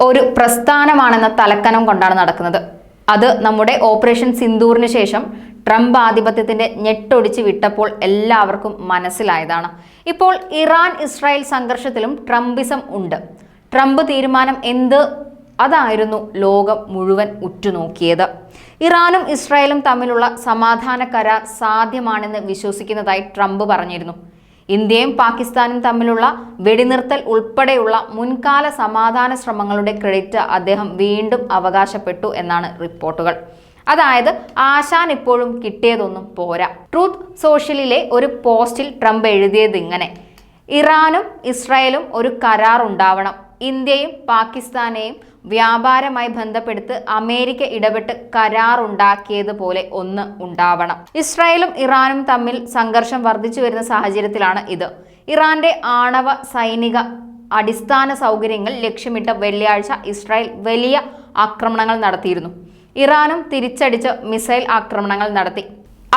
ഒരു പ്രസ്ഥാനമാണെന്ന തലക്കനം കൊണ്ടാണ് നടക്കുന്നത്. അത് നമ്മുടെ ഓപ്പറേഷൻ സിന്ദൂറിന് ശേഷം ട്രംപ് ആധിപത്യത്തിന്റെ ഞെട്ടൊടിച്ച് വിട്ടപ്പോൾ എല്ലാവർക്കും മനസ്സിലായതാണ്. ഇപ്പോൾ ഇറാൻ ഇസ്രായേൽ സംഘർഷത്തിലും ട്രംപിസം ഉണ്ട്. ട്രംപ് തീരുമാനം എന്ത്? അതായിരുന്നു ലോകം മുഴുവൻ ഉറ്റുനോക്കിയത്. ഇറാനും ഇസ്രായേലും തമ്മിലുള്ള സമാധാന കരാർ സാധ്യമാണെന്ന് വിശ്വസിക്കുന്നതായി ട്രംപ് പറഞ്ഞിരുന്നു. ഇന്ത്യയും പാകിസ്ഥാനും തമ്മിലുള്ള വെടിനിർത്തൽ ഉൾപ്പെടെയുള്ള മുൻകാല സമാധാന ശ്രമങ്ങളുടെ ക്രെഡിറ്റ് അദ്ദേഹം വീണ്ടും അവകാശപ്പെട്ടു എന്നാണ് റിപ്പോർട്ടുകൾ. അതായത് ആശാൻ ഇപ്പോഴും കിട്ടിയതൊന്നും പോരാ. ട്രൂത്ത് സോഷ്യലിലെ ഒരു പോസ്റ്റിൽ ട്രംപ് എഴുതിയത് ഇങ്ങനെ: ഇറാനും ഇസ്രായേലും ഒരു കരാർ ഉണ്ടാവണം. ഇന്ത്യയും പാകിസ്ഥാനെയും വ്യാപാരമായി ബന്ധപ്പെടുത്ത് അമേരിക്ക ഇടപെട്ട് കരാറുണ്ടാക്കിയതുപോലെ ഒന്ന് ഉണ്ടാവണം. ഇസ്രായേലും ഇറാനും തമ്മിൽ സംഘർഷം വർദ്ധിച്ചു വരുന്ന സാഹചര്യത്തിലാണ് ഇത്. ഇറാന്റെ ആണവ സൈനിക അടിസ്ഥാന സൗകര്യങ്ങൾ ലക്ഷ്യമിട്ട് വെള്ളിയാഴ്ച ഇസ്രായേൽ വലിയ ആക്രമണങ്ങൾ നടത്തിയിരുന്നു. ഇറാനും തിരിച്ചടിച്ച് മിസൈൽ ആക്രമണങ്ങൾ നടത്തി.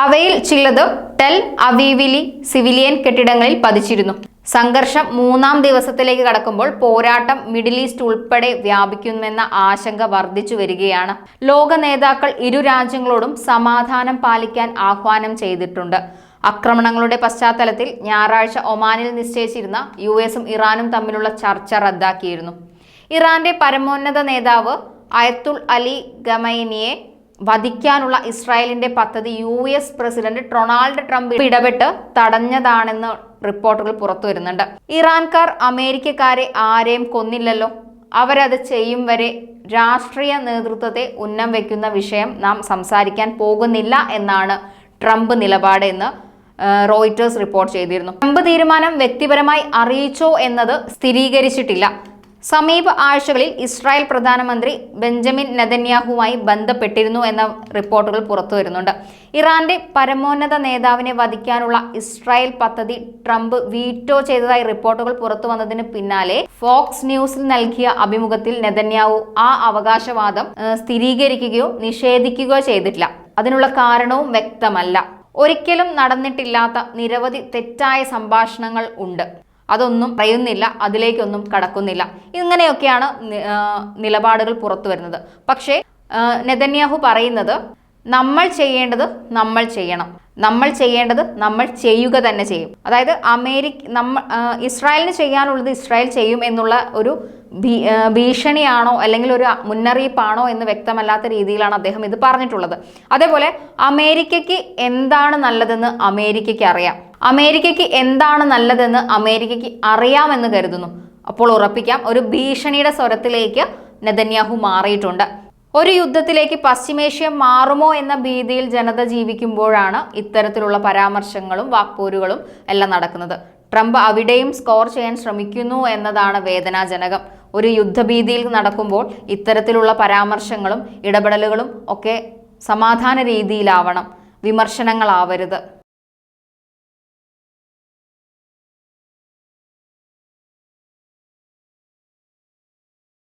അവയിൽ ചിലത് ടെൽ അവീവിലെ സിവിലിയൻ കെട്ടിടങ്ങളിൽ പതിച്ചിരുന്നു. സംഘർഷം 3-ാം ദിവസത്തിലേക്ക് കടക്കുമ്പോൾ പോരാട്ടം മിഡിൽ ഈസ്റ്റ് ഉൾപ്പെടെ വ്യാപിക്കുമെന്ന ആശങ്ക വർദ്ധിച്ചു വരികയാണ്. ലോക നേതാക്കൾ ഇരു രാജ്യങ്ങളോടും സമാധാനം പാലിക്കാൻ ആഹ്വാനം ചെയ്തിട്ടുണ്ട്. ആക്രമണങ്ങളുടെ പശ്ചാത്തലത്തിൽ ഞായറാഴ്ച ഒമാനിൽ നിശ്ചയിച്ചിരുന്ന US-ഉം ഇറാനും തമ്മിലുള്ള ചർച്ച റദ്ദാക്കിയിരുന്നു. ഇറാന്റെ പരമോന്നത നേതാവ് അയത്തുൽ അലി ഖമൈനിയെ വധിക്കാനുള്ള ഇസ്രായേലിന്റെ പദ്ധതി US പ്രസിഡന്റ് ഡൊണാൾഡ് ട്രംപ് ഇടപെട്ട് തടഞ്ഞതാണെന്ന് റിപ്പോർട്ടുകൾ പുറത്തു വരുന്നുണ്ട്. ഇറാൻകാർ അമേരിക്കക്കാരെ ആരെയും കൊന്നില്ലല്ലോ, അവരത് ചെയ്യും വരെ രാഷ്ട്രീയ നേതൃത്വത്തെ ഉന്നം വയ്ക്കുന്ന വിഷയം നാം സംസാരിക്കാൻ പോകുന്നില്ല എന്നാണ് ട്രംപ് നിലപാട് എന്ന് റോയിറ്റേഴ്സ് റിപ്പോർട്ട് ചെയ്തിരുന്നു. ട്രംപ് തീരുമാനം വ്യക്തിപരമായി അറിയിച്ചോ എന്നത് സ്ഥിരീകരിച്ചിട്ടില്ല. സമീപ ആഴ്ചകളിൽ ഇസ്രായേൽ പ്രധാനമന്ത്രി ബെഞ്ചമിൻ നെതന്യാഹുവുമായി ബന്ധപ്പെട്ടിരുന്നു എന്ന റിപ്പോർട്ടുകൾ പുറത്തു വരുന്നുണ്ട്. ഇറാന്റെ പരമോന്നത നേതാവിനെ വധിക്കാനുള്ള ഇസ്രായേൽ പദ്ധതി ട്രംപ് വീറ്റോ ചെയ്തതായി റിപ്പോർട്ടുകൾ പുറത്തു വന്നതിന് പിന്നാലെ ഫോക്സ് ന്യൂസിൽ നൽകിയ അഭിമുഖത്തിൽ നെതന്യാഹു ആ അവകാശവാദം സ്ഥിരീകരിക്കുകയോ നിഷേധിക്കുകയോ ചെയ്തിട്ടില്ല. അതിനുള്ള കാരണവും വ്യക്തമല്ല. ഒരിക്കലും നടന്നിട്ടില്ലാത്ത നിരവധി തെറ്റായ സംഭാഷണങ്ങൾ ഉണ്ട്. അതൊന്നും പറയുന്നില്ല, അതിലേക്കൊന്നും കടക്കുന്നില്ല. ഇങ്ങനെയൊക്കെയാണ് നിലപാടുകൾ പുറത്തു വരുന്നത്. പക്ഷേ നെതന്യാഹു പറയുന്നത് നമ്മൾ ചെയ്യേണ്ടത് നമ്മൾ ചെയ്യണം, നമ്മൾ ചെയ്യേണ്ടത് നമ്മൾ ചെയ്യുക തന്നെ ചെയ്യും. അതായത് ഇസ്രായേലിന് ചെയ്യാനുള്ളത് ഇസ്രായേൽ ചെയ്യും എന്നുള്ള ഒരു ഭീഷണിയാണോ അല്ലെങ്കിൽ ഒരു മുന്നറിയിപ്പാണോ എന്ന് വ്യക്തമല്ലാത്ത രീതിയിലാണ് അദ്ദേഹം ഇത് പറഞ്ഞിട്ടുള്ളത്. അതേപോലെ അമേരിക്കയ്ക്ക് എന്താണ് നല്ലതെന്ന് അമേരിക്കയ്ക്ക് അറിയാം, അമേരിക്കയ്ക്ക് എന്താണ് നല്ലതെന്ന് അമേരിക്കയ്ക്ക് അറിയാമെന്ന് കരുതുന്നു. അപ്പോൾ ഉറപ്പിക്കാം, ഒരു ഭീഷണിയുടെ സ്വരത്തിലേക്ക് നെതന്യാഹു മാറിയിട്ടുണ്ട്. ഒരു യുദ്ധത്തിലേക്ക് പശ്ചിമേഷ്യ മാറുമോ എന്ന ഭീതിയിൽ ജനത ജീവിക്കുമ്പോഴാണ് ഇത്തരത്തിലുള്ള പരാമർശങ്ങളും വാക്പോരുകളും എല്ലാം നടക്കുന്നത്. ട്രംപ് അവിടെയും സ്കോർ ചെയ്യാൻ ശ്രമിക്കുന്നു എന്നതാണ് വേദനാജനകം. ഒരു യുദ്ധഭീതിയിൽ നടക്കുമ്പോൾ ഇത്തരത്തിലുള്ള പരാമർശങ്ങളും ഇടപെടലുകളും ഒക്കെ സമാധാന രീതിയിലാവണം, വിമർശനങ്ങളാവരുത്.